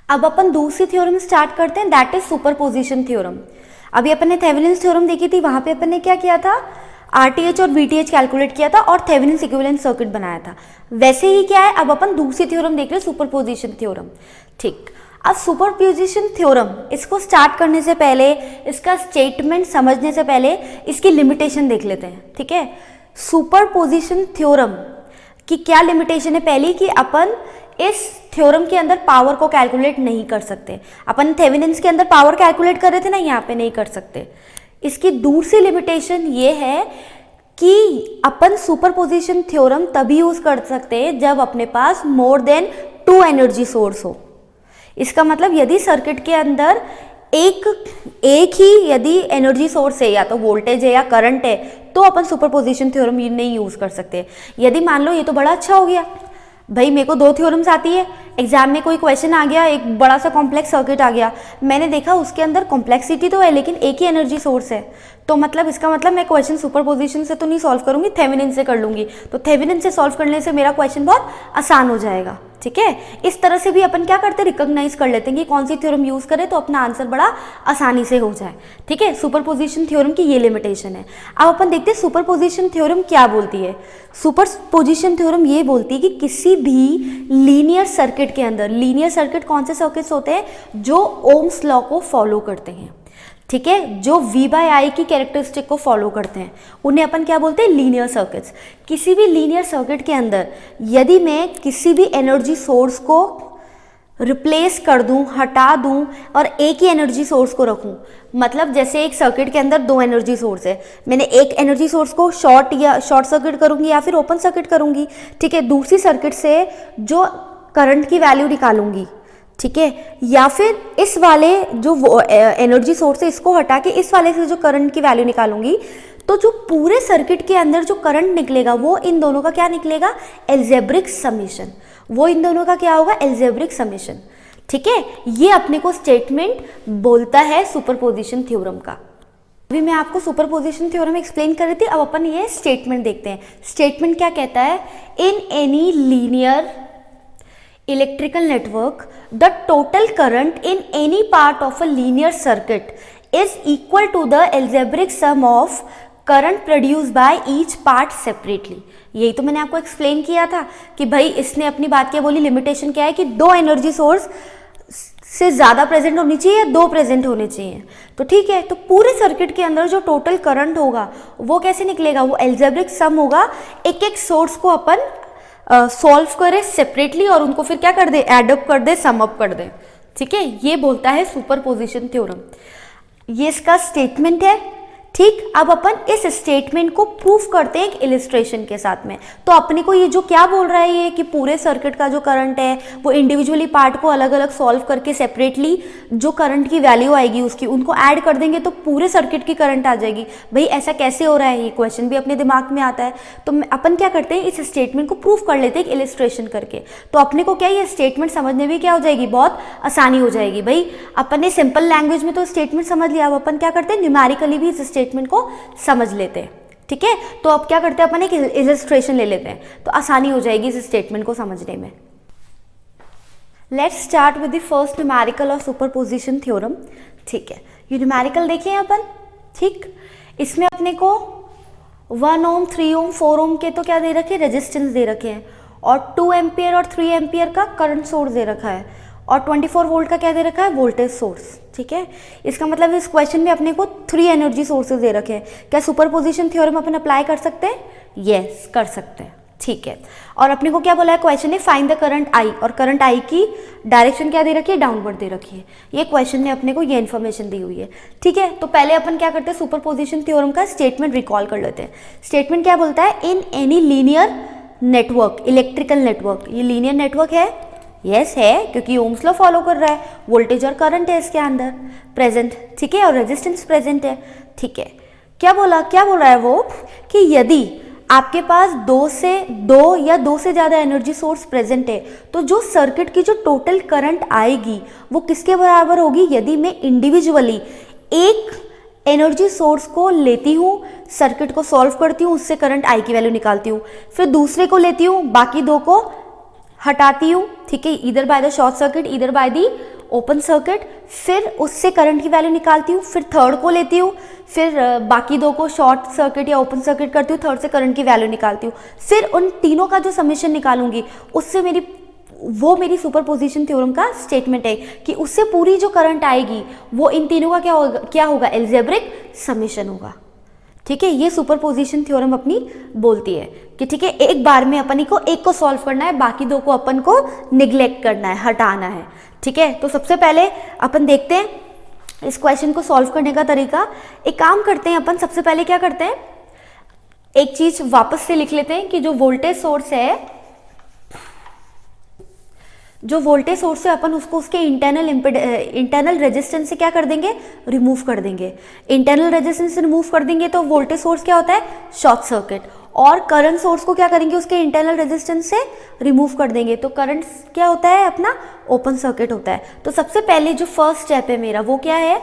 अब अपन दूसरी theorem start करते हैं, दैट इज सुपरपोजिशन थ्योरम। अभी अपन ने थेवेनिन्स थ्योरम देखी थी, वहां पे अपन ने क्या किया था, आरटीएच और वीटीएच कैलकुलेट किया था और थेवेनिन्स इक्विवेलेंट सर्किट बनाया था। वैसे ही क्या है, अब अपन दूसरी थ्योरम देख रहे हैं, सुपरपोजिशन थ्योरम। ठीक, अब सुपरपोजिशन थ्योरम, इसको स्टार्ट करने से पहले, इसका स्टेटमेंट समझने से पहले इसकी लिमिटेशन देख लेते हैं। ठीक है, सुपरपोजिशन थ्योरम की क्या लिमिटेशन है पहली, कि अपन इस थ्योरम के अंदर पावर को कैलकुलेट नहीं कर सकते। अपन थेवेनिन्स के अंदर पावर कैलकुलेट कर रहे थे ना, यहाँ पे नहीं कर सकते। इसकी दूसरी लिमिटेशन ये है कि अपन सुपरपोजिशन थ्योरम तभी यूज कर सकते हैं जब अपने पास मोर देन 2 एनर्जी सोर्स हो। इसका मतलब यदि सर्किट के अंदर एक ही यदि एनर्जी सोर्स है, या तो वोल्टेज है या करंट है, तो अपन सुपरपोजिशन थ्योरम नहीं यूज कर सकते। यदि मान लो ये तो बड़ा अच्छा हो गया भाई, मेरे को 2 थ्योरम्स आती है, एग्जाम में कोई क्वेश्चन आ गया, एक बड़ा सा कॉम्प्लेक्स सर्किट आ गया, मैंने देखा उसके अंदर कॉम्प्लेक्सिटी तो है लेकिन एक ही एनर्जी सोर्स है, तो मतलब इसका मतलब मैं क्वेश्चन सुपरपोजिशन से तो नहीं सॉल्व करूंगी, थेवेनिन से कर लूंगी। तो थेवेनिन से सॉल्व करने से मेरा क्वेश्चन बहुत आसान हो जाएगा। ठीक है, इस तरह से भी अपन क्या करते हैं, रिकॉग्नाइज कर लेते हैं कि कौन सी थ्योरम यूज करें तो अपना आंसर बड़ा आसानी से हो जाए। ठीक है, सुपरपोजिशन थ्योरम की ये लिमिटेशन है। अब अपन देखते हैं सुपरपोजिशन थ्योरम क्या बोलती है। सुपरपोजिशन थ्योरम ये बोलती है कि किसी भी लीनियर सर्किट के अंदर, लीनियर सर्किट कौन से सर्किट्स होते हैं, जो ओम्स लॉ को फॉलो करते हैं। ठीक है, जो V/I की कैरेक्टरिस्टिक को फॉलो करते हैं, उन्हें अपन क्या बोलते हैं, लीनियर सर्किट्स। किसी भी लीनियर सर्किट के अंदर यदि मैं किसी भी एनर्जी सोर्स को रिप्लेस कर दूं, हटा दूं और एक ही एनर्जी सोर्स को रखूं, मतलब जैसे एक सर्किट के अंदर 2 एनर्जी सोर्स है, मैंने एक एनर्जी सोर्स को शॉर्ट सर्किट करूंगी या फिर ओपन सर्किट करूंगी। ठीक है, दूसरी सर्किट से जो करंट की वैल्यू निकालूंगी, ठीक है, या फिर इस वाले जो एनर्जी सोर्स है इसको हटा के इस वाले से जो करंट की वैल्यू निकालूंगी, तो जो पूरे सर्किट के अंदर जो करंट निकलेगा वो इन दोनों का क्या निकलेगा, अलजेब्रिक समेशन। वो इन दोनों का क्या होगा, अलजेब्रिक समेशन। ठीक है, ये अपने को स्टेटमेंट बोलता है सुपरपोजिशन थ्योरम का। अभी मैं आपको सुपरपोजिशन थ्योरम एक्सप्लेन कर रही थी, अब अपन ये स्टेटमेंट देखते हैं। स्टेटमेंट क्या कहता है, in any linear electrical network, the total current in any part of a linear circuit is equal to the algebraic sum of current produced by each part separately। यही तो मैंने आपको एक्सप्लेन किया था कि भाई इसने अपनी बात क्या बोली, लिमिटेशन क्या है कि 2 एनर्जी सोर्स से ज़्यादा प्रेजेंट होनी चाहिए या 2 प्रेजेंट होने चाहिए। तो ठीक है, तो पूरे सर्किट के अंदर जो टोटल करंट होगा वो कैसे निकलेगा, वो अलजेब्रिक सम होगा। एक एक सोर्स को अपन सॉल्व करें सेपरेटली और उनको फिर क्या कर दे, एडअप कर दे, सम अप कर दे। ठीक है, ये बोलता है सुपरपोजिशन थ्योरम। ये इसका स्टेटमेंट है। ठीक, अब अपन इस स्टेटमेंट को प्रूफ करते हैं एक इलिस्ट्रेशन के साथ में। तो अपने को ये जो क्या बोल रहा है, ये कि पूरे सर्किट का जो करंट है वो इंडिविजुअली पार्ट को अलग अलग सॉल्व करके सेपरेटली जो करंट की वैल्यू आएगी उसकी, उनको ऐड कर देंगे तो पूरे सर्किट की करंट आ जाएगी। भाई ऐसा कैसे हो रहा है, ये क्वेश्चन भी अपने दिमाग में आता है। तो अपन क्या करते हैं, इस स्टेटमेंट को प्रूफ कर लेते हैं एक इलिस्ट्रेशन करके। तो अपने को क्या, ये स्टेटमेंट समझने में क्या हो जाएगी, बहुत आसानी हो जाएगी। भाई अपन ने सिंपल लैंग्वेज में तो स्टेटमेंट समझ लिया, अब अपन क्या करते हैं, न्यूमेरिकली भी इस स्टेटमेंट को समझ लेते हैं। ठीक है, तो अब क्या करते हैं, अपन एक इलस्ट्रेशन ले लेते हैं तो आसानी हो जाएगी इस स्टेटमेंट को समझने में। Let's start with the first numerical of superposition theorem. ठीक है, ये न्यूमेरिकल देखें अपन। ठीक, इसमें अपने को 1 ओम, 3 ओम, 4 ओम के तो क्या दे रखे, रेजिस्टेंस दे रखे हैं, और 2 एम्पियर और 3 एम्पियर का करंट सोर्स दे रखा है, और 24 वोल्ट का क्या दे रखा है, वोल्टेज सोर्स। ठीक है, इसका मतलब इस क्वेश्चन में अपने को 3 एनर्जी सोर्सेज दे रखे हैं। क्या सुपरपोजिशन थ्योरम अपन अप्लाई कर सकते हैं, यस कर सकते हैं। ठीक है, और अपने को क्या बोला है क्वेश्चन ने, फाइंड द करंट आई, और करंट आई की डायरेक्शन क्या दे रखी है, डाउनवर्ड दे रखी है। ये क्वेश्चन ने अपने को ये इन्फॉर्मेशन दी हुई है। ठीक है, तो पहले अपन क्या करते हैं, सुपरपोजिशन थ्योरम का स्टेटमेंट रिकॉल कर लेते हैं। स्टेटमेंट क्या बोलता है, in any linear network, electrical network, ये लीनियर नेटवर्क है, यस है, क्योंकि ओम्स लॉ फॉलो कर रहा है, वोल्टेज और करंट है इसके अंदर प्रेजेंट। ठीक है, और रेजिस्टेंस प्रेजेंट है। ठीक है, क्या बोल रहा है वो, कि यदि आपके पास 2 या 2 से ज़्यादा एनर्जी सोर्स प्रेजेंट है तो जो सर्किट की जो टोटल करंट आएगी वो किसके बराबर होगी, यदि मैं इंडिविजुअली एक एनर्जी सोर्स को लेती हूँ, सर्किट को सॉल्व करती हूँ, उससे करंट आई की वैल्यू निकालती हूँ, फिर दूसरे को लेती हूँ, बाकी 2 को हटाती हूँ। ठीक है, इधर बाय द शॉर्ट सर्किट, इधर बाय दी ओपन सर्किट, फिर उससे करंट की वैल्यू निकालती हूँ, फिर थर्ड को लेती हूँ, फिर बाकी दो को शॉर्ट सर्किट या ओपन सर्किट करती हूँ, थर्ड से करंट की वैल्यू निकालती हूँ, फिर उन तीनों का जो समेशन निकालूंगी उससे मेरी सुपरपोजिशन थ्योरम का स्टेटमेंट है कि उससे पूरी जो करंट आएगी वो इन तीनों का क्या होगा एल्जेब्रिक समेशन होगा। ठीक है, ये सुपरपोजिशन थ्योरम अपनी बोलती है कि ठीक है, एक बार में अपन को एक को सॉल्व करना है, बाकी दो को अपन को निग्लेक्ट करना है, हटाना है। ठीक है, तो सबसे पहले अपन देखते हैं इस क्वेश्चन को सॉल्व करने का तरीका। एक काम करते हैं अपन, सबसे पहले क्या करते हैं, एक चीज वापस से लिख लेते हैं कि जो वोल्टेज सोर्स है, जो वोल्टेज सोर्स है अपन उसको उसके इंटरनल रेजिस्टेंस से क्या कर देंगे, रिमूव कर देंगे। इंटरनल रेजिस्टेंस से रिमूव कर देंगे तो वोल्टेज सोर्स क्या होता है, शॉर्ट सर्किट। और करंट सोर्स को क्या करेंगे, उसके इंटरनल रेजिस्टेंस से रिमूव कर देंगे तो करंट क्या होता है अपना, ओपन सर्किट होता है। तो सबसे पहले जो फर्स्ट स्टेप है मेरा वो क्या है,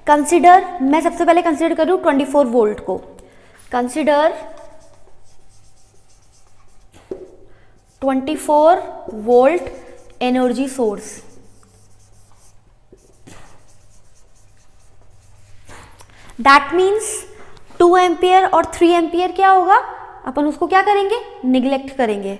कंसिडर, मैं सबसे पहले कंसिडर करूँ 24 वोल्ट को। Consider 24 volt energy source. That means 2 ampere और 3 एम्पियर क्या होगा, अपन उसको क्या करेंगे, निग्लेक्ट करेंगे।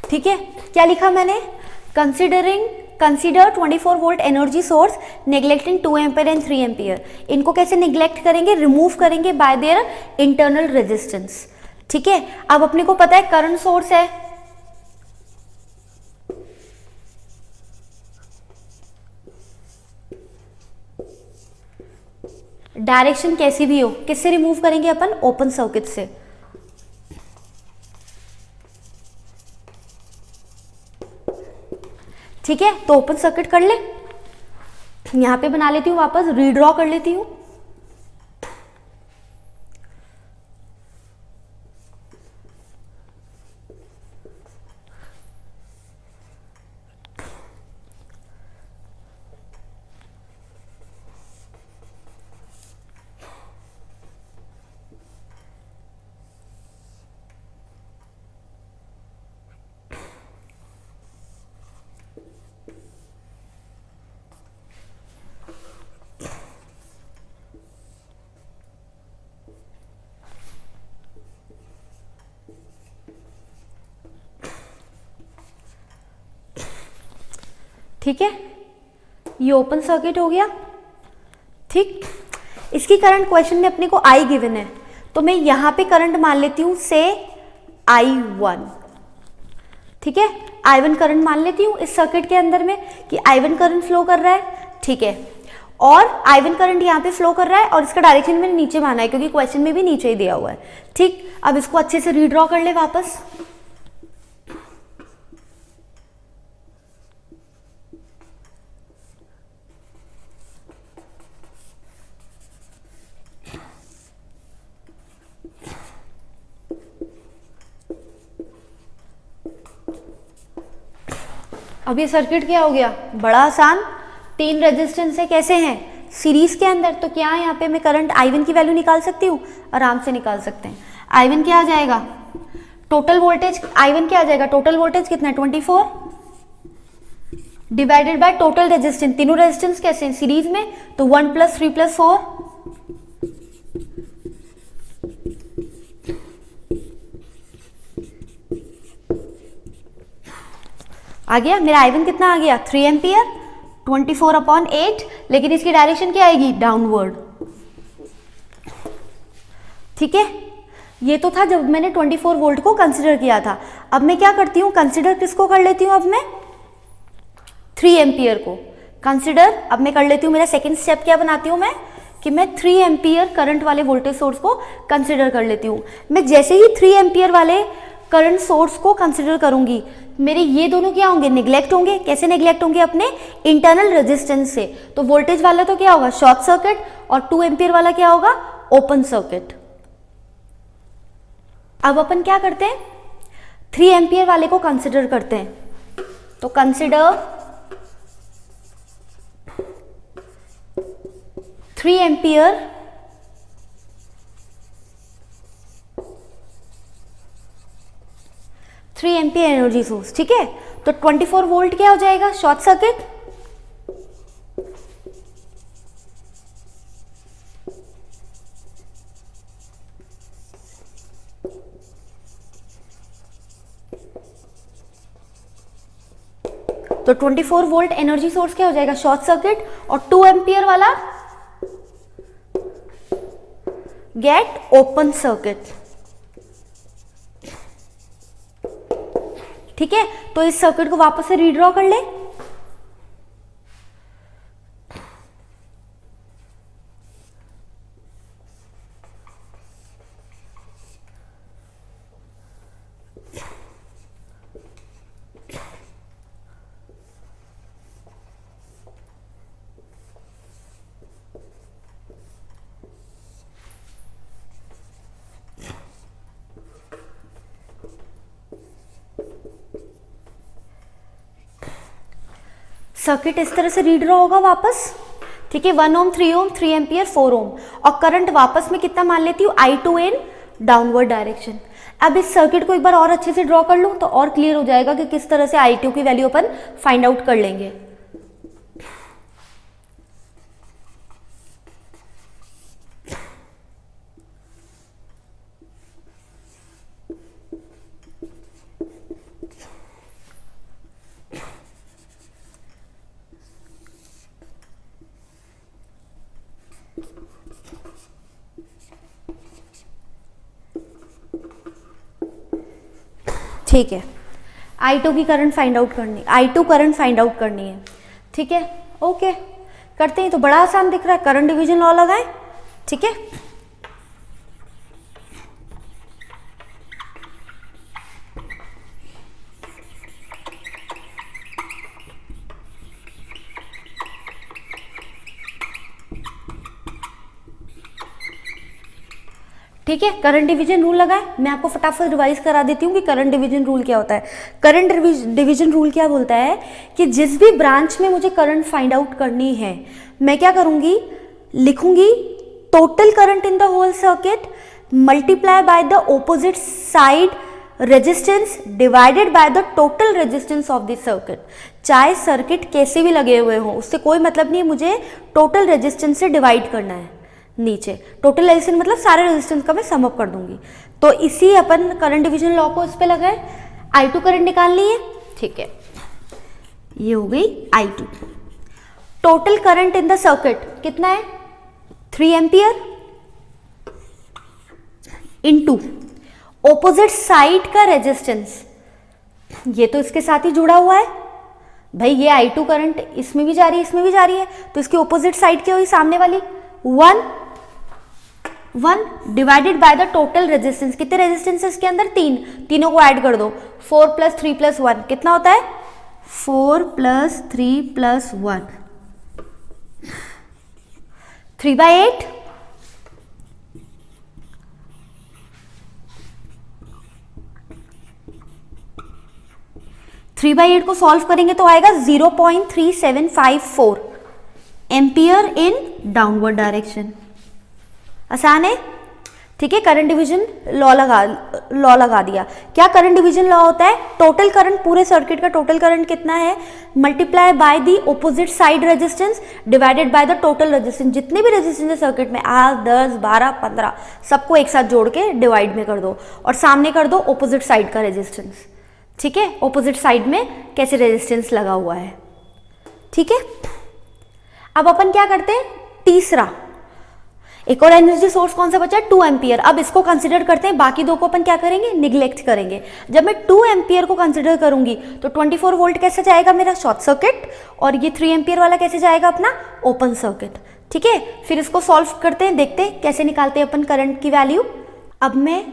ठीक है, क्या लिखा मैंने, consider 24 volt energy source neglecting 2 ampere and 3 ampere. इनको कैसे निग्लेक्ट करेंगे, रिमूव करेंगे बाय देयर इंटरनल रेजिस्टेंस। ठीक है, अब अपने को पता है करंट सोर्स है, डायरेक्शन कैसी भी हो, किससे रिमूव करेंगे अपन, ओपन सर्किट से। ठीक है, तो ओपन सर्किट कर ले, यहां पे बना लेती हूँ, वापस रीड्रॉ कर लेती हूँ। ठीक है, ये ओपन सर्किट हो गया। ठीक, इसकी करंट क्वेश्चन में अपने को आई गिवन है, तो मैं यहां पे करंट मान लेती हूं से I1। ठीक है, I1 करंट मान लेती हूं इस सर्किट के अंदर में कि I1 करंट फ्लो कर रहा है। ठीक है, और I1 करंट यहाँ पे फ्लो कर रहा है और इसका डायरेक्शन मैंने नीचे माना है क्योंकि क्वेश्चन में भी नीचे ही दिया हुआ है। ठीक, अब इसको अच्छे से रीड्रॉ कर ले वापस। अब ये सर्किट क्या हो गया, बड़ा आसान, 3 रेजिस्टेंस है, कैसे हैं, सीरीज के अंदर। तो क्या यहाँ पे मैं करंट I1 की वैल्यू निकाल सकती हूँ, आराम से निकाल सकते हैं। I1 क्या आ जाएगा, टोटल वोल्टेज I1 क्या आ जाएगा, टोटल वोल्टेज कितना है 24 डिवाइडेड बाय टोटल रेजिस्टेंस। तीनों रेजिस्टेंस कैसे हैं, सीरीज में, तो 1 + 3 + 4 आ गया। मेरा I1 कितना आ गया, 3 एम्पियर, 24/8, लेकिन इसकी डायरेक्शन क्या आएगी, डाउनवर्ड। ठीक है, ये तो था जब मैंने 24 वोल्ट को कंसिडर किया था। अब मैं क्या करती हूँ, कंसिडर किसको कर लेती हूँ, अब मैं 3 एम्पियर को कंसिडर। अब मैं कर लेती हूँ, मेरा सेकंड स्टेप क्या बनाती हूँ मैं, कि मैं 3 एम्पियर करंट वाले वोल्टेज सोर्स को कंसिडर कर लेती हूँ। मैं जैसे ही 3 एम्पियर वाले करंट सोर्स को कंसिडर करूंगी, मेरे ये दोनों क्या होंगे, निगलेक्ट होंगे। कैसे निगलेक्ट होंगे, अपने इंटरनल रेजिस्टेंस से। तो वोल्टेज वाला तो क्या होगा, शॉर्ट सर्किट, और 2 एम्पियर वाला क्या होगा, ओपन सर्किट। अब अपन क्या करते हैं, 3 एम्पियर वाले को कंसिडर करते हैं। तो कंसिडर 3 एम्पियर एनर्जी सोर्स, ठीक है। तो 24 वोल्ट क्या हो जाएगा, शॉर्ट सर्किट। तो 24 वोल्ट एनर्जी सोर्स क्या हो जाएगा, शॉर्ट सर्किट। और 2 एम्पियर वाला गेट ओपन सर्किट, ठीक है। तो इस सर्किट को वापस से रीड्रॉ कर ले। सर्किट इस तरह से रीड्रॉ होगा वापस, ठीक है। 1 ओम, 3 ओम, 3 एम्पियर, 4 ओम, और करंट वापस में कितना मान लेती हूँ, I2 इन डाउनवर्ड डायरेक्शन। अब इस सर्किट को एक बार और अच्छे से ड्रॉ कर लूँ तो और क्लियर हो जाएगा कि किस तरह से I2 की वैल्यू अपन फाइंड आउट कर लेंगे। ठीक है, I2 की करंट फाइंड आउट करनी, I2 करंट फाइंड आउट करनी है, ठीक है। ओके, करते हैं। तो बड़ा आसान दिख रहा है, करंट डिवीजन लॉ लगाएं, ठीक है। ठीक है, करंट डिवीजन रूल लगाए। मैं आपको फटाफट रिवाइज करा देती हूँ कि करंट डिवीजन रूल क्या होता है। करंट डिवीजन रूल क्या बोलता है कि जिस भी ब्रांच में मुझे करंट फाइंड आउट करनी है, मैं क्या करूंगी, लिखूंगी total current in the whole circuit multiply by the opposite side resistance divided by the total resistance of the circuit. चाहे सर्किट कैसे भी लगे हुए हो, उससे कोई मतलब नहीं है, मुझे टोटल रेजिस्टेंस से डिवाइड करना है। नीचे टोटल रेजिस्टेंस मतलब सारे रेजिस्टेंस का मैं सम अप कर दूंगी। तो इसी अपन करंट डिवीजन लॉ को इस पे लगाए। I2 करंट निकालनी है, ठीक है, ये हो गई I2। Total current in the circuit कितना है, 3 एम्पियर इनटू ऑपोजिट साइड का रेजिस्टेंस, ये तो इसके साथ ही जुड़ा हुआ है भाई। ये I2 करंट इसमें भी जा रही है, इसमें भी जा रही है, तो इसकी ऑपोजिट साइड क्या हुई, सामने वाली 1 divided by the total resistance. कितने रेजिस्टेंस इसके अंदर, 3, तीनों को ऐड कर दो, 4 + 3 + 1 कितना होता है, 4 + 3 + 1, 3/8। 3/8 को सॉल्व करेंगे तो आएगा 0.3754 एम्पियर इन डाउनवर्ड डायरेक्शन। आसान है, ठीक है। करंट डिवीजन लॉ लगा दिया। क्या करंट डिवीजन लॉ होता है, टोटल करंट, पूरे सर्किट का टोटल करंट कितना है, multiply by the opposite side resistance divided by the total resistance. जितने भी रेजिस्टेंस है सर्किट में, 8, 10, 12, 15, सबको एक साथ जोड़ के डिवाइड में कर दो और सामने कर दो ऑपोजिट साइड का रेजिस्टेंस, ठीक है। ऑपोजिट साइड में कैसे रेजिस्टेंस लगा हुआ है, ठीक है। अब अपन क्या करते हैं, तीसरा एक और एनर्जी सोर्स कौन सा बचा, 2 एम्पियर। अब इसको कंसिडर करते हैं, बाकी दो को अपन क्या करेंगे, निगलेक्ट करेंगे। जब मैं 2 एम्पियर को कंसिडर करूंगी तो 24 वोल्ट कैसे जाएगा मेरा, शॉर्ट सर्किट, और ये 3 एम्पियर वाला कैसे जाएगा अपना, ओपन सर्किट, ठीक है, फिर इसको सॉल्व करते हैं, देखते हैं कैसे निकालते हैं अपन करंट की वैल्यू। अब मैं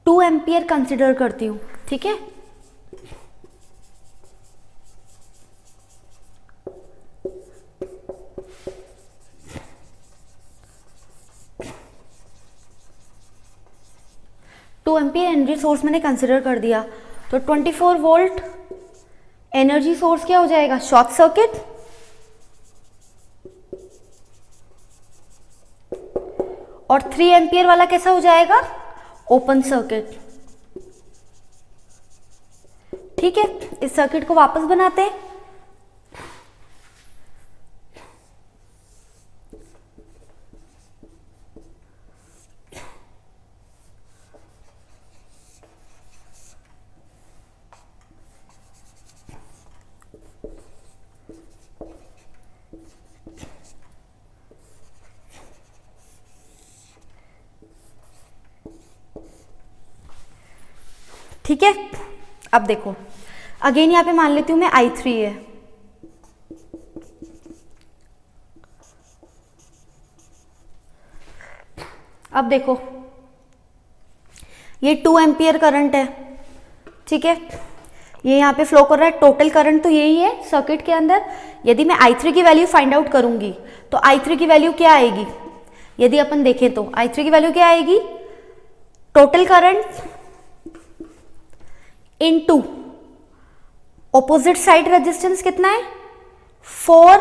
2 एम्पियर कंसिडर करती हूँ, ठीक है। टू एम्पियर एनर्जी सोर्स मैंने कंसिडर कर दिया, तो 24 वोल्ट एनर्जी सोर्स क्या हो जाएगा, शॉर्ट सर्किट। और 3 एम्पियर वाला कैसा हो जाएगा, ओपन सर्किट। ठीक है, इस सर्किट को वापस बनाते हैं। ठीक है, अब देखो अगेन यहां पे मान लेती हूं मैं I3 है, अब देखो ये 2 एम्पियर करंट है, ठीक है, ये यहाँ पे फ्लो कर रहा है, टोटल करंट तो यही है सर्किट के अंदर। यदि मैं I3 की वैल्यू फाइंड आउट करूंगी तो I3 की वैल्यू क्या आएगी, यदि अपन देखें तो I3 की वैल्यू क्या आएगी, total current into opposite side resistance कितना है 4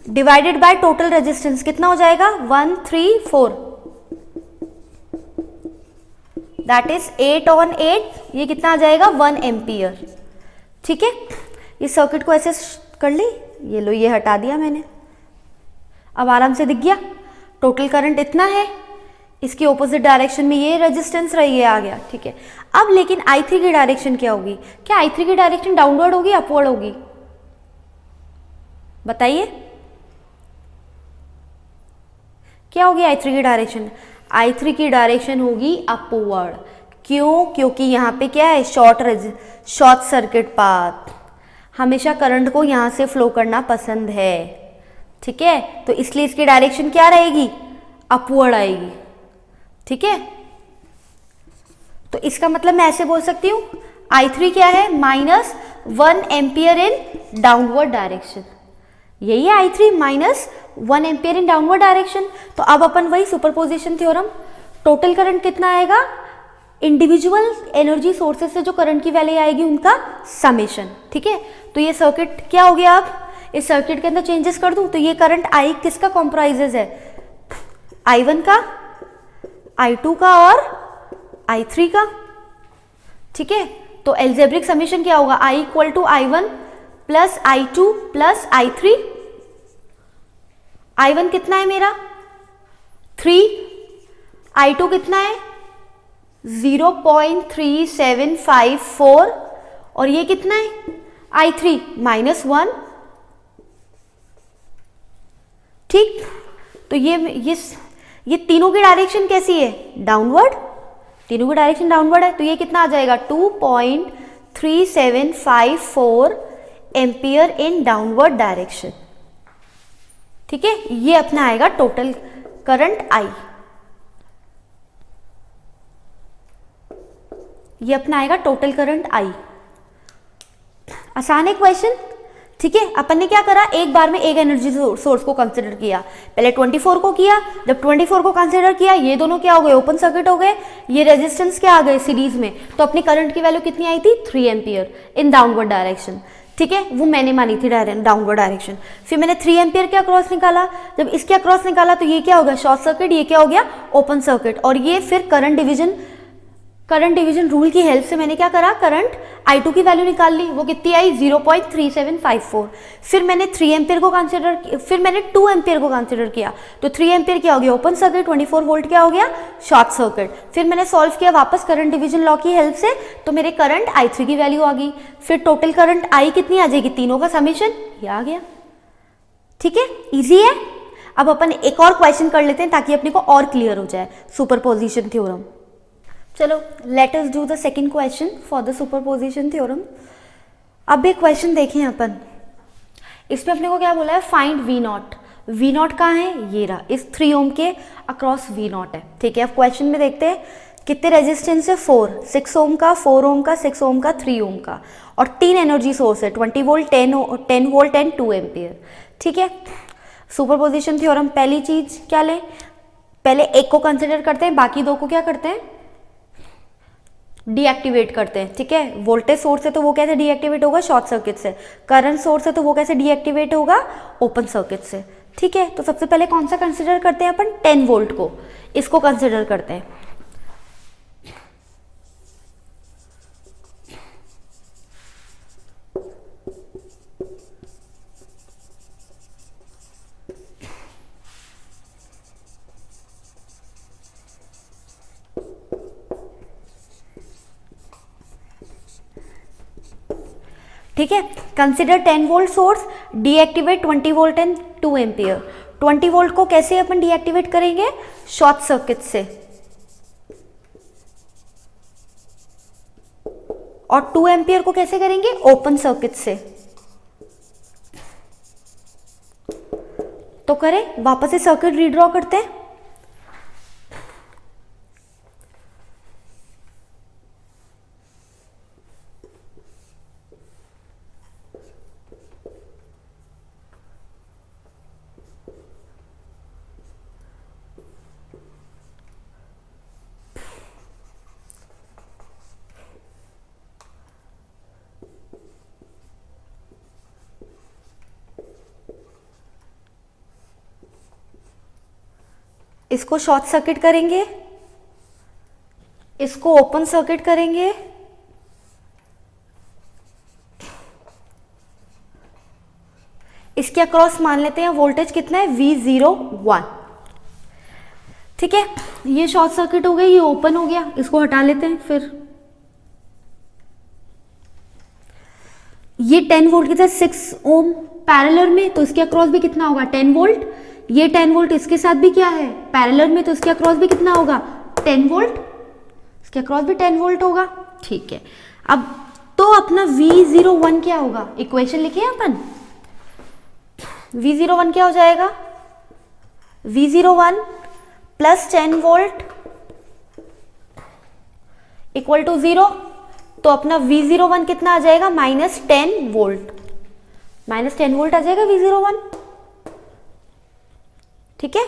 डिवाइडेड बाय टोटल रेजिस्टेंस कितना हो जाएगा 134, दैट इज 8 on 8, ये कितना आ जाएगा 1 एम्पियर। ठीक है, ये सर्किट को ऐसे कर ली, ये लो ये हटा दिया मैंने, अब आराम से दिख गया टोटल करंट इतना है, इसकी ऑपोजिट डायरेक्शन में ये रेजिस्टेंस रही है, आ गया। ठीक है, अब लेकिन I3 की डायरेक्शन क्या होगी, क्या I3 की डायरेक्शन डाउनवर्ड होगी अपवर्ड होगी, बताइए क्या होगी I3 की डायरेक्शन, I3 की डायरेक्शन होगी अपवर्ड। क्यों, क्योंकि यहाँ पे क्या है शॉर्ट सर्किट पाथ, हमेशा करंट को यहाँ से फ्लो करना पसंद है। ठीक है, तो इसलिए इसकी डायरेक्शन क्या रहेगी, अपवर्ड आएगी। ठीक है, तो इसका मतलब मैं ऐसे बोल सकती हूँ I3 क्या है, -1 एम्पियर इन डाउनवर्ड डायरेक्शन, यही है I3 -1 ampere in downward direction. तो अब अपन वही सुपरपोजिशन थ्योरम, टोटल करंट कितना आएगा, इंडिविजुअल एनर्जी सोर्सेस से जो करंट की वैल्यू आएगी उनका समेशन। ठीक है, तो ये सर्किट क्या हो गया, अब इस सर्किट के अंदर चेंजेस कर दूं तो ये करंट I किसका कॉम्प्राइजेज है, I1 का, I2 का और I3 का। ठीक है, तो एल्जेब्रिक समेशन क्या होगा, I = I1 + I2 + I3। I1 कितना है मेरा 3, I2 कितना है 0.3754 और ये कितना है I3 -1। ठीक, तो ये तीनों की डायरेक्शन कैसी है, डाउनवर्ड, तीनों की डायरेक्शन डाउनवर्ड है, तो ये कितना आ जाएगा 2.3754 एम्पियर इन डाउनवर्ड डायरेक्शन। ठीक है, ये अपना आएगा टोटल करंट I, ये अपना आएगा टोटल करंट I। आसान है क्वेश्चन। ठीक है, अपन ने क्या करा, एक बार में एक एनर्जी सोर्स को कंसिडर किया, पहले 24 को किया, जब 24 को कंसिडर किया ये दोनों क्या हो गए, ओपन सर्किट हो गए, ये रेजिस्टेंस क्या आ गए सीरीज में, तो अपनी करंट की वैल्यू कितनी आई थी 3 एम्पियर इन डाउनवर्ड डायरेक्शन। ठीक है, वो मैंने मानी थी डाउनवर्ड डायरेक्शन, फिर मैंने 3 एम्पियर के अक्रॉस निकाला, जब इसके अक्रॉस निकाला तो ये क्या हो गया शॉर्ट सर्किट, ये क्या हो गया ओपन सर्किट, और ये फिर करंट डिवीजन रूल की हेल्प से मैंने क्या करा, करंट I2 की वैल्यू निकाल ली, वो कितनी आई 0.3754। फिर मैंने 3 एम्पियर को कंसिडर, फिर मैंने 2 एम्पियर को कंसिडर किया, तो 3 एम्पियर क्या हो गया ओपन सर्किट, 24 वोल्ट क्या हो गया शॉर्ट सर्किट। फिर मैंने सॉल्व किया वापस करंट डिवीजन लॉ की हेल्प से, तो मेरे करंट I3 की वैल्यू आ गई, फिर टोटल करंट I कितनी आ जाएगी, तीनों का समेशन ये आ गया। ठीक है, इजी है। अब अपन एक और क्वेश्चन कर लेते हैं ताकि अपने को और क्लियर हो जाए सुपरपोजिशन थ्योरम। चलो let us do the second question for the superposition theorem. अब एक क्वेश्चन देखें अपन, इसमें अपने को क्या बोला है, find V nought. V nought कहाँ है, ये रहा, इस 3 ओम के अक्रॉस वी नॉट है। ठीक है, अब क्वेश्चन में देखते हैं कितने रेजिस्टेंस है, 4, 6 ओम का, 4 ओम का, 6 ओम का, 3 ओम का, और 3 एनर्जी सोर्स है, 20 वोल्ट, 10 वोल्ट एंड 2 एम्पियर। ठीक है, सुपरपोजिशन थ्योरम, पहली चीज क्या लें, पहले एक को कंसिडर करते हैं, बाकी दो को क्या करते हैं, डीएक्टिवेट करते हैं। ठीक है, वोल्टेज सोर्स है तो वो कैसे डीएक्टिवेट होगा, शॉर्ट सर्किट से। करंट सोर्स है तो वो कैसे डीएक्टिवेट होगा, ओपन सर्किट से। ठीक है, तो सबसे पहले कौन सा कंसिडर करते हैं अपन, 10 वोल्ट को, इसको कंसिडर करते हैं। ठीक है, consider 10 volt source, deactivate 20 volt and 2 ampere. 20 volt को कैसे अपन डीएक्टिवेट करेंगे, शॉर्ट सर्किट से, और 2 एम्पियर को कैसे करेंगे, ओपन सर्किट से। तो करें, वापस से सर्किट रीड्रॉ करते हैं। इसको शॉर्ट सर्किट करेंगे, इसको ओपन सर्किट करेंगे, इसके अक्रॉस मान लेते हैं वोल्टेज कितना है, V01। ठीक है, ये शॉर्ट सर्किट हो गया, ये ओपन हो गया, इसको हटा लेते हैं। फिर ये 10 वोल्ट के साथ 6 ओम पैरेलल में, तो इसके अक्रॉस भी कितना होगा, 10 वोल्ट। ये 10 वोल्ट इसके साथ भी क्या है, पैरेलल में, तो इसके अक्रॉस भी कितना होगा, 10 वोल्ट, इसके अक्रॉस भी 10 वोल्ट होगा। ठीक है, अब तो अपना V01 क्या होगा, इक्वेशन लिखे अपन, V01 क्या हो जाएगा, V01 plus 10 volt equal to 0। तो अपना V01 कितना आ जाएगा, -10 वोल्ट, -10 वोल्ट आ जाएगा V01। ठीक है,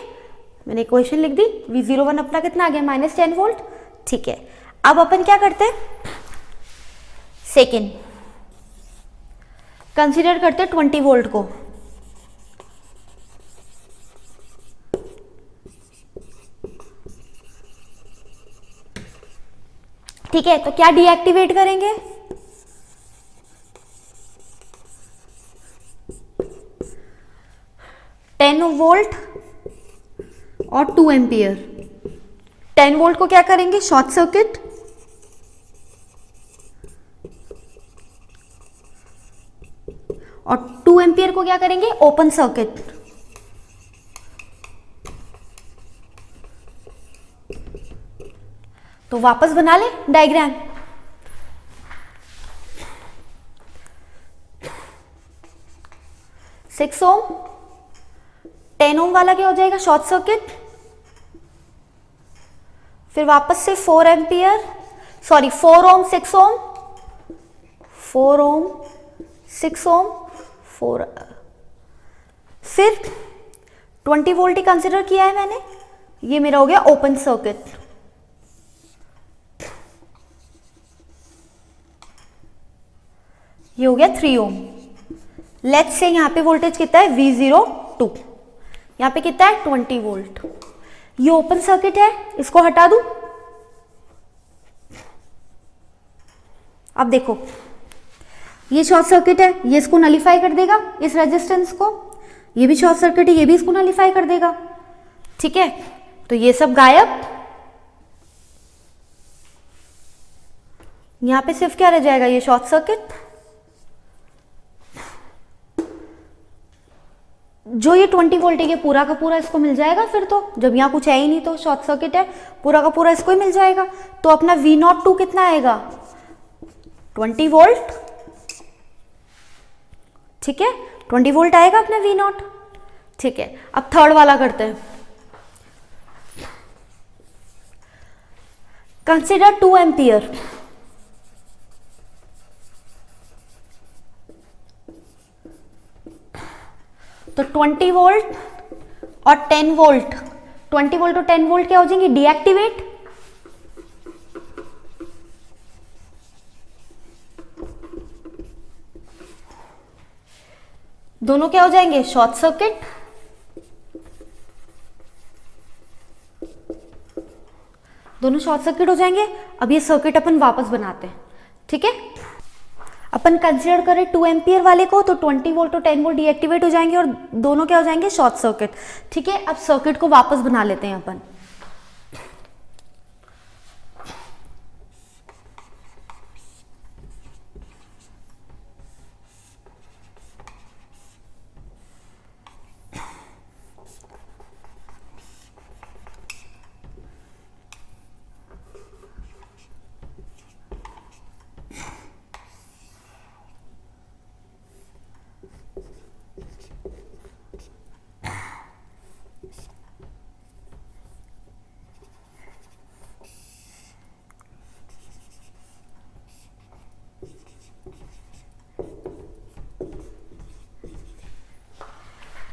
मैंने इक्वेशन लिख दी, V01 अपना कितना आ गया, -10 वोल्ट। ठीक है, अब अपन क्या करते हैं, सेकेंड कंसीडर करते हैं 20 वोल्ट को। ठीक है, तो क्या डीएक्टिवेट करेंगे, टेन वोल्ट और 2 एम्पियर। 10 वोल्ट को क्या करेंगे, शॉर्ट सर्किट, और 2 एम्पियर को क्या करेंगे, ओपन सर्किट। तो वापस बना ले डायग्राम। सिक्स ओम, 10 ओम वाला क्या हो जाएगा, शॉर्ट सर्किट। फिर वापस से 4 एम्पियर, सॉरी 4 ओम 6 ओम, 4 ओम 6 ओम 4, फिर 20 वोल्ट ही कंसिडर किया है मैंने, ये मेरा हो गया ओपन सर्किट। ये हो गया 3 ओम। लेट्स से यहां पे वोल्टेज कितना है, V02, यहां पे कितना है, 20 वोल्ट। ये ओपन सर्किट है, इसको हटा दूं। अब देखो, ये शॉर्ट सर्किट है, ये इसको नलीफाई कर देगा, इस रेजिस्टेंस को। ये भी शॉर्ट सर्किट है, ये भी इसको नलीफाई कर देगा। ठीक है, तो ये सब गायब। यहां पे सिर्फ क्या रह जाएगा, ये शॉर्ट सर्किट। जो ये 20 वोल्ट है, ये पूरा का पूरा इसको मिल जाएगा। फिर तो जब यहाँ कुछ है ही नहीं तो शॉर्ट सर्किट है, पूरा का पूरा इसको ही मिल जाएगा। तो अपना V02 कितना आएगा, 20 वोल्ट। ठीक है, 20 वोल्ट आएगा अपना वी नॉट। ठीक है, अब थर्ड वाला करते हैं। Consider 2 ampere. तो 20 वोल्ट और 10 वोल्ट, 20 वोल्ट और 10 वोल्ट क्या हो जाएंगे, डीएक्टिवेट। दोनों क्या हो जाएंगे, शॉर्ट सर्किट। दोनों शॉर्ट सर्किट हो जाएंगे। अब ये सर्किट अपन वापस बनाते हैं। ठीक है, अपन कंसीडर करें 2 एम्पियर वाले को, तो 20 वोल्ट और 10 वोल्ट डीएक्टिवेट हो जाएंगे और दोनों क्या हो जाएंगे, शॉर्ट सर्किट। ठीक है, अब सर्किट को वापस बना लेते हैं अपन।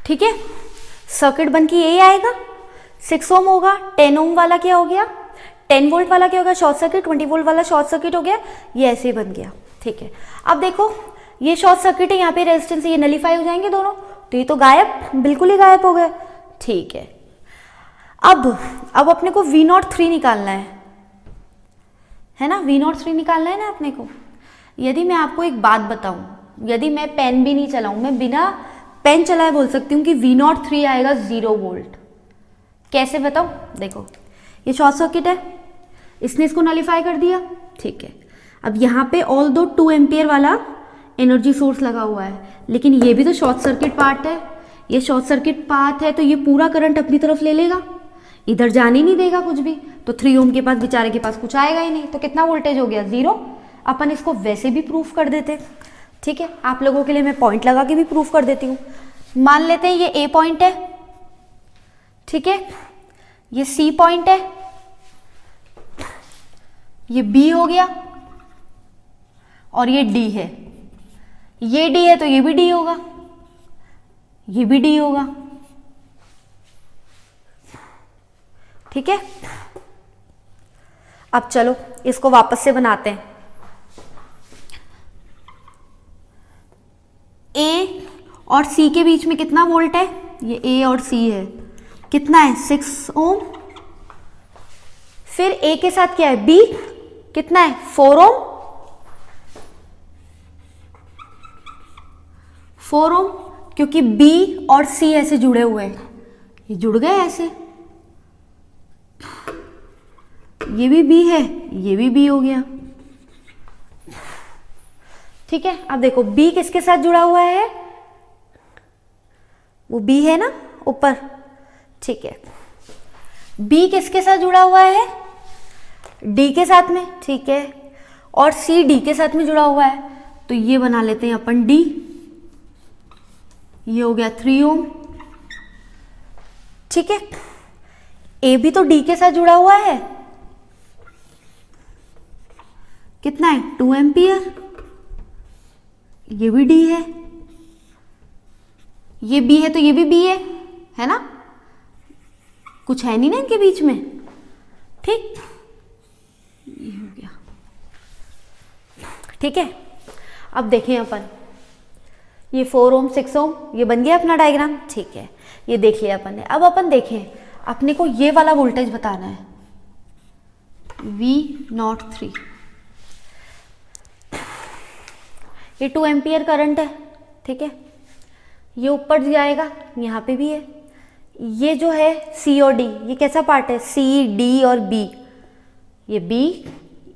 ठीक है, सर्किट बन के यही आएगा। 6 ओम होगा, 10 ओम वाला क्या हो गया, 10 वोल्ट वाला क्या हो गया, शॉर्ट सर्किट। 20 वोल्ट वाला शॉर्ट सर्किट हो गया, ये ऐसे ही बन गया। ठीक है, अब देखो ये शॉर्ट सर्किट है, यहाँ पे रेजिस्टेंस, ये नलीफाई हो जाएंगे दोनों, तो ये तो गायब, बिल्कुल ही गायब हो गए। ठीक है, अब अपने को V03 निकालना है ना, V03 निकालना है ना अपने को। यदि मैं आपको एक बात बताऊं, यदि मैं पेन भी नहीं चलाऊं, मैं बिना पेन चलाए बोल सकती हूँ कि V03 आएगा 0 वोल्ट। कैसे बताऊं, देखो ये शॉर्ट सर्किट है, इसने इसको नलीफाई कर दिया। ठीक है, अब यहाँ पे ऑल दो 2 एम्पियर वाला एनर्जी सोर्स लगा हुआ है, लेकिन ये भी तो शॉर्ट सर्किट पार्ट है। ये शॉर्ट सर्किट पार्ट है तो ये पूरा करंट अपनी तरफ ले लेगा, इधर जाने नहीं देगा कुछ भी। तो 3 ओम के पास, बेचारे के पास कुछ आएगा ही नहीं, तो कितना वोल्टेज हो गया, 0। अपन इसको वैसे भी प्रूफ कर देते। ठीक है, आप लोगों के लिए मैं पॉइंट लगा के भी प्रूफ कर देती हूँ। मान लेते हैं ये ए पॉइंट है, ठीक है, ये सी पॉइंट है, ये बी हो गया और ये डी है। ये डी है तो ये भी डी होगा, ये भी डी होगा। ठीक है, अब चलो इसको वापस से बनाते हैं। ए और सी के बीच में कितना वोल्ट है, ये ए और सी है, कितना है, 6 ओम। फिर ए के साथ क्या है, बी, कितना है, 4 ओम। 4 ओम, क्योंकि बी और सी ऐसे जुड़े हुए हैं, ये जुड़ गए ऐसे, ये भी बी है, ये भी बी हो गया। ठीक है, अब देखो बी किसके साथ जुड़ा हुआ है, वो बी है ना ऊपर। ठीक है, बी किसके साथ जुड़ा हुआ है, डी के साथ में। ठीक है, और सी डी के साथ में जुड़ा हुआ है, तो ये बना लेते हैं अपन डी, ये हो गया 3 ओम। ठीक है, ए भी तो डी के साथ जुड़ा हुआ है, कितना है, 2 एम्पियर। ये भी डी है, ये बी है तो ये भी बी है ना, कुछ है नहीं ना इनके बीच में। ठीक, ये हो गया। ठीक है, अब देखें अपन, ये 4 ओम 6 ओम, ये बन गया अपना डायग्राम। ठीक है, ये देख लिया अपन ने। अब अपन देखें, अपने को ये वाला वोल्टेज बताना है, V03। ये 2 एम्पियर करंट है। ठीक है, ये ऊपर जाएगा, यहाँ पे भी है। ये जो है सी और डी, ये कैसा पार्ट है, सी डी और बी, ये बी,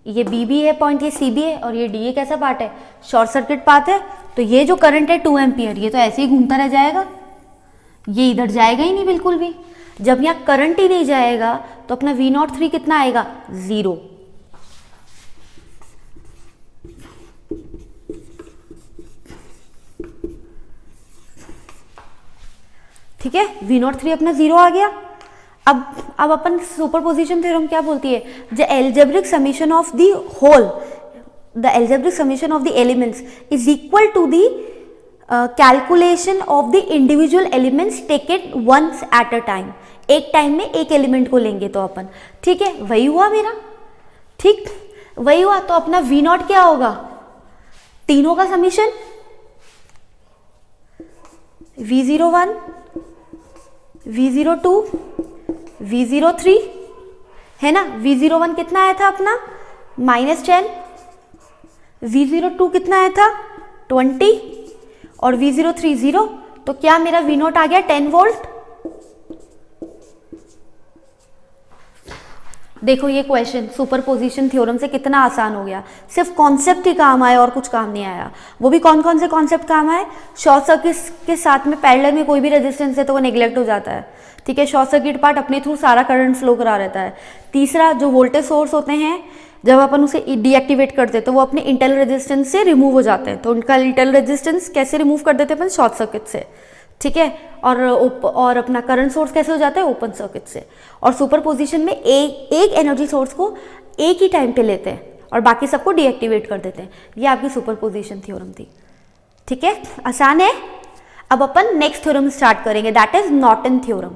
ये बी भी है पॉइंट, ये सी भी है, और ये डी, ये कैसा पार्ट है, शॉर्ट सर्किट पाथ है। तो ये जो करंट है 2 एम्पियर, ये तो ऐसे ही घूमता रह जाएगा, ये इधर जाएगा ही नहीं बिल्कुल भी। जब यहाँ करंट ही नहीं जाएगा तो अपना V03 कितना आएगा, 0। ठीक है, V03 अपना 0 आ गया। अब अपन सुपरपोजिशन थ्योरम क्या बोलती है, the algebraic summation of the whole, the algebraic summation of the elements is equal to the calculation of the individual elements taken once at a time. एक टाइम में एक एलिमेंट को लेंगे तो अपन, ठीक है, वही हुआ मेरा, ठीक वही हुआ। तो अपना V0 क्या होगा, तीनों का समीशन, V01, V02, V03 है ना। V01 कितना आया था अपना -10, V02 कितना आया था 20 और V03 0। तो क्या मेरा V0 आ गया 10 वोल्ट। देखो ये क्वेश्चन सुपरपोजिशन थ्योरम से कितना आसान हो गया, सिर्फ कॉन्सेप्ट ही काम आया और कुछ काम नहीं आया। वो भी कौन कौन से कॉन्सेप्ट काम आए, शॉर्ट सर्किट के साथ में पैरेलल में कोई भी रेजिस्टेंस है तो वो नेग्लेक्ट हो जाता है, ठीक है, शॉर्ट सर्किट पार्ट अपने थ्रू सारा करंट फ्लो करा रहता है। तीसरा, जो वोल्टेज सोर्स होते हैं जब अपन उसे डीएक्टिवेट करते हैं तो वो अपने इंटरनल रेजिस्टेंस से रिमूव हो जाते हैं। तो उनका इंटरनल रेजिस्टेंस कैसे रिमूव कर देते हैं अपन, शॉर्ट सर्किट से, ठीक है। और अपना करंट सोर्स कैसे हो जाता है, ओपन सर्किट से। और सुपरपोजिशन में एक एनर्जी सोर्स को एक ही टाइम पे लेते हैं और बाकी सबको डीएक्टिवेट कर देते हैं। ये आपकी सुपरपोजिशन थ्योरम थी, ठीक है, आसान है। अब अपन नेक्स्ट थ्योरम स्टार्ट करेंगे, दैट इज नॉर्टन थ्योरम।